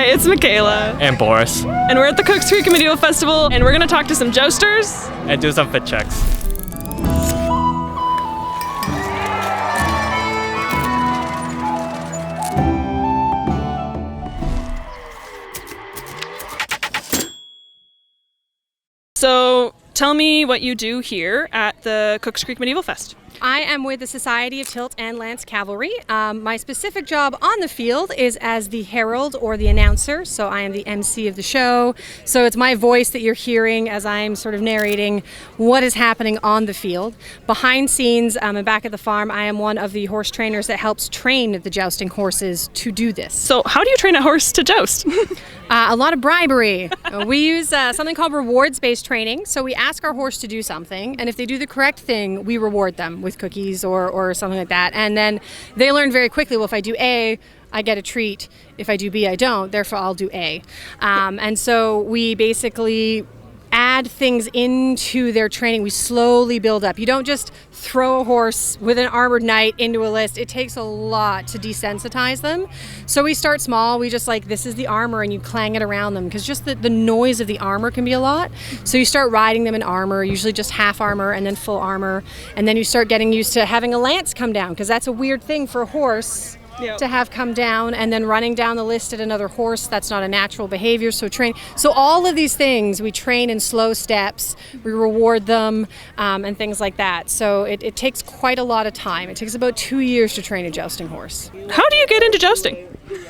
Hi, it's Michaela. And Boris. And we're at the Cooks Creek Medieval Festival, and we're going to talk to some jousters. And do some fit checks. So tell me what you do here at the Cooks Creek Medieval Fest. I am with the Society of Tilt and Lance Cavalry. My specific job on the field is as the herald or the announcer, so I am the MC of the show. So it's my voice that you're hearing as I'm sort of narrating what is happening on the field. Behind scenes and back at the farm, I am one of the horse trainers that helps train the jousting horses to do this. So how do you train a horse to joust? A lot of bribery. We use something called rewards-based training. So we ask our horse to do something, and if they do the correct thing, we reward them with cookies or something like that. And then they learn very quickly, well, if I do A, I get a treat. If I do B, I don't. Therefore, I'll do A. And so we basically add things into their training. We slowly build up. You don't just throw a horse with an armored knight into a list. It takes a lot to desensitize them. So we start small. We just like, this is the armor, and you clang it around them, because just the noise of the armor can be a lot. So you start riding them in armor, usually just half armor and then full armor. And then you start getting used to having a lance come down, because that's a weird thing for a horse. Yep. To have come down, and then running down the list at another horse, that's not a natural behavior. So all of these things we train in slow steps, we reward them, and things like that. So it takes quite a lot of time. It takes about 2 years to train a jousting horse. How do you get into jousting?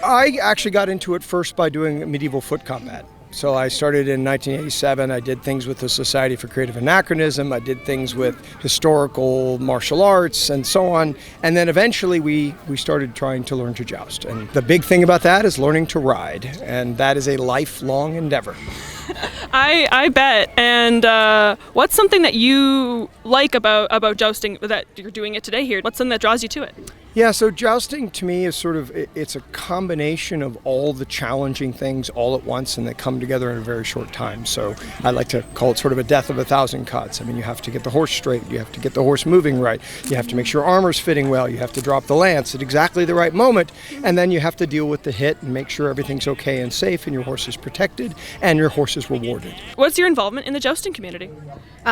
I actually got into it first by doing medieval foot combat. So I started in 1987. I did things with the Society for Creative Anachronism. I did things with historical martial arts and so on. And then eventually we started trying to learn to joust. And the big thing about that is learning to ride. And that is a lifelong endeavor. I bet. And what's something that you like about jousting, that you're doing it today here? What's something that draws you to it? Yeah, so jousting to me is it's a combination of all the challenging things all at once, and they come together in a very short time. So I like to call it sort of a death of 1,000 cuts. I mean, you have to get the horse straight, you have to get the horse moving right, you have to make sure armor's fitting well, you have to drop the lance at exactly the right moment, and then you have to deal with the hit and make sure everything's okay and safe and your horse is protected and your horse is rewarded. What's your involvement in the jousting community?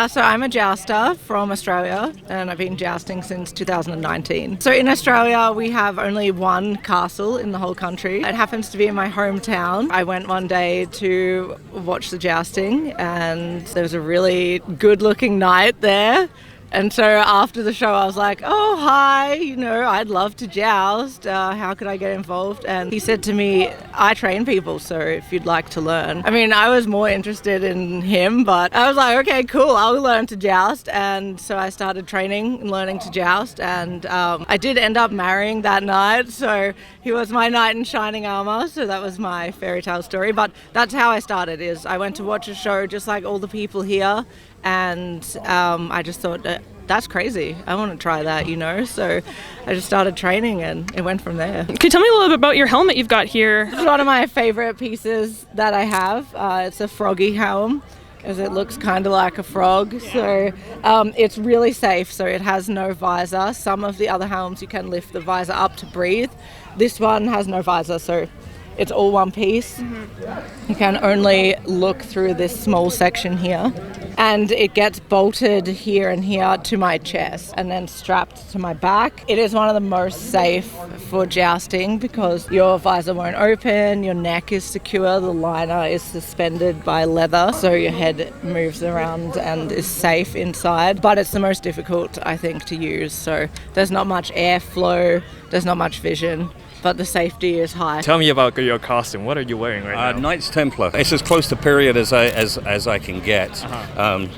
So I'm a jouster from Australia, and I've been jousting since 2019. So in Australia, we have only one castle in the whole country. It happens to be in my hometown. I went one day to watch the jousting, and there was a really good-looking knight there. And so after the show, I was like, oh, hi, I'd love to joust. How could I get involved? And he said to me, I train people, so if you'd like to learn. I mean, I was more interested in him, but I was like, okay, cool, I'll learn to joust. And so I started training and learning to joust. And I did end up marrying that knight. So he was my knight in shining armor. So that was my fairy tale story. But that's how I started, is I went to watch a show just like all the people here. And I just thought, that's crazy. I want to try that, So I just started training, and it went from there. Can you tell me a little bit about your helmet you've got here? It's one of my favorite pieces that I have. It's a froggy helm, as it looks kind of like a frog. So it's really safe. So it has no visor. Some of the other helms, you can lift the visor up to breathe. This one has no visor, so it's all one piece. Mm-hmm. You can only look through this small section here, and it gets bolted here and here to my chest and then strapped to my back. It is one of the most safe for jousting because your visor won't open, your neck is secure, the liner is suspended by leather, so your head moves around and is safe inside. But it's the most difficult, I think, to use. So there's not much airflow, there's not much vision, but the safety is high. Tell me about your costume. What are you wearing right now? Knights Templar. It's as close to period as I can get.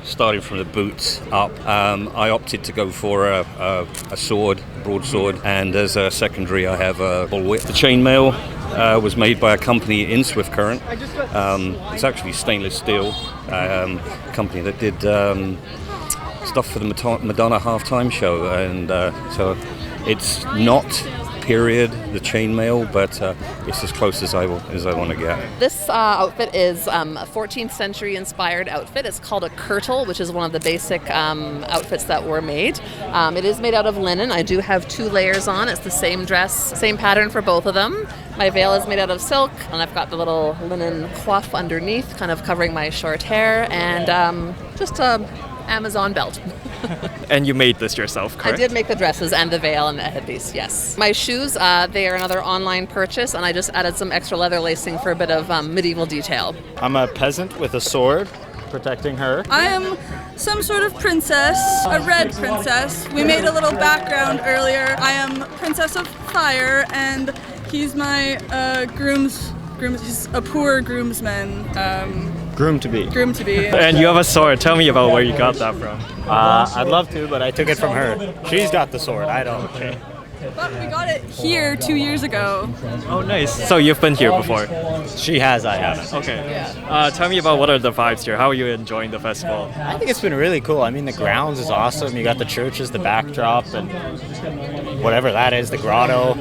Starting from the boots up. I opted to go for a sword, broadsword, and as a secondary I have a bullwhip. The chainmail was made by a company in Swift Current. It's actually stainless steel. Company that did stuff for the Madonna halftime show, and so it's not period, the chainmail, but it's as close as I want to get. This outfit is a 14th century inspired outfit. It's called a kirtle, which is one of the basic outfits that were made. It is made out of linen. I do have 2 layers on. It's the same dress, same pattern for both of them. My veil is made out of silk, and I've got the little linen coif underneath, kind of covering my short hair, and just a Amazon belt. And you made this yourself, I correct? did make the dresses and the veil and the headpiece, yes. My shoes, they are another online purchase, and I just added some extra leather lacing for a bit of medieval detail. I'm a peasant with a sword protecting her. I am some sort of princess, a red princess. We made a little background earlier. I am Princess of Fire, and he's my he's a poor groomsman. Groom to be. Groom to be. And you have a sword. Tell me about where you got that from. I'd love to, but I took it from her. She's got the sword. I don't. Okay. But we got it here 2 years ago. Oh, nice. So you've been here before? She has. I haven't. Okay. Tell me about what are the vibes here. How are you enjoying the festival? I think it's been really cool. I mean, the grounds is awesome. You got the churches, the backdrop, and whatever that is, the grotto.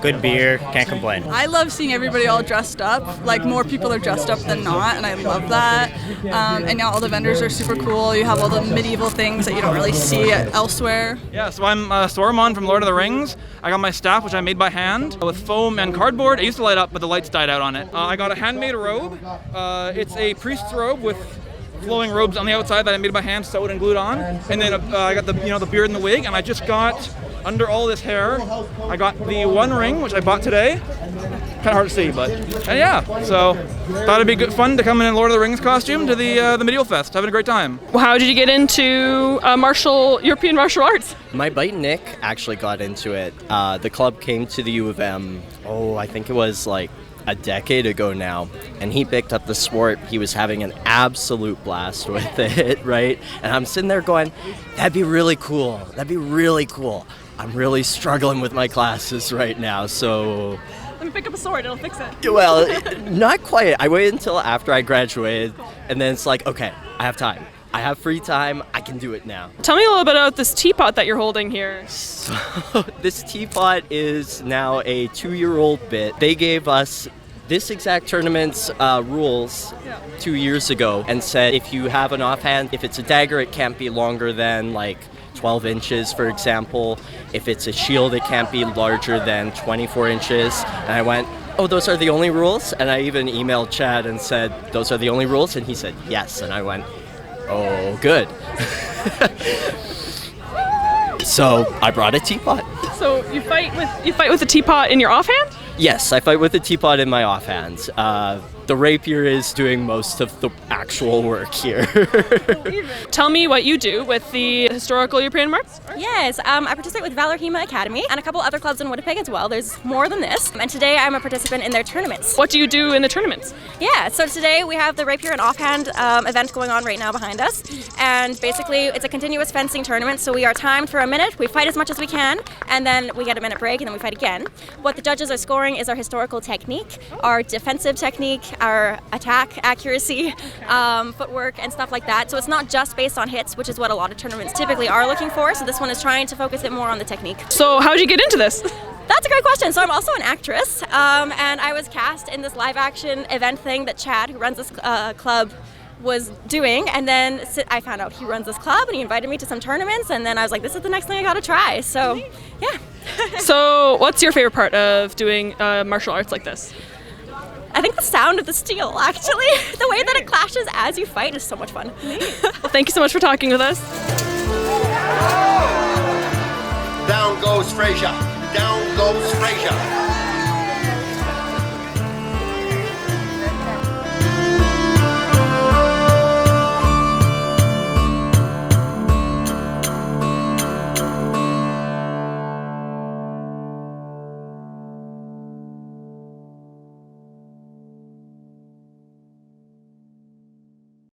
Good beer. Can't complain. I love seeing everybody all dressed up. Like, more people are dressed up than not, and I love that. And now all the vendors are super cool. You have all the medieval things that you don't really see elsewhere. Yeah, so I'm Saruman from Lord of the Rings. I got my staff, which I made by hand with foam and cardboard. It used to light up, but the lights died out on it. I got a handmade robe. It's a priest's robe with flowing robes on the outside that I made by hand, sewed and glued on. And then I got the beard and the wig, and I just got under all this hair, I got the one ring, which I bought today. Kind of hard to see, but yeah. So thought it'd be good fun to come in Lord of the Rings costume to the Medieval Fest. Having a great time. Well, how did you get into European martial arts? My buddy Nick actually got into it. The club came to the U of M, I think it was like a decade ago now, and he picked up the sport. He was having an absolute blast with it, right? And I'm sitting there going, that'd be really cool. That'd be really cool. I'm really struggling with my classes right now, so... Let me pick up a sword, it'll fix it. Well, not quite. I waited until after I graduated, and then it's like, okay, I have time. I have free time. I can do it now. Tell me a little bit about this teapot that you're holding here. So, this teapot is now a 2-year-old bit. They gave us this exact tournament's rules 2 years ago and said if you have an offhand, if it's a dagger, it can't be longer than like 12 inches, for example. If it's a shield, it can't be larger than 24 inches. And I went, oh, those are the only rules? And I even emailed Chad and said, those are the only rules? And he said, yes. And I went, oh, good. So I brought a teapot. So you fight with a teapot in your offhand? Yes, I fight with a teapot in my offhand. The rapier is doing most of the actual work here. Tell me what you do with the historical European marks. Yes, I participate with Valor Hema Academy and a couple other clubs in Winnipeg as well. There's more than this. And today I'm a participant in their tournaments. What do you do in the tournaments? Yeah, so today we have the rapier and offhand event going on right now behind us. And basically it's a continuous fencing tournament. So we are timed for a minute. We fight as much as we can. And then we get a minute break and then we fight again. What the judges are scoring is our historical technique, our defensive technique, our attack accuracy, footwork, and stuff like that. So it's not just based on hits, which is what a lot of tournaments typically are looking for. So this one is trying to focus it more on the technique. So how did you get into this? That's a great question. So I'm also an actress, and I was cast in this live action event thing that Chad, who runs this club, was doing, and then I found out he runs this club and he invited me to some tournaments, and then I was like, this is the next thing I gotta try. So yeah. So what's your favorite part of doing martial arts like this? I think the sound of the steel, actually. The way that it clashes as you fight is so much fun. Well, thank you so much for talking with us. Down goes Frazier. Down goes Frazier.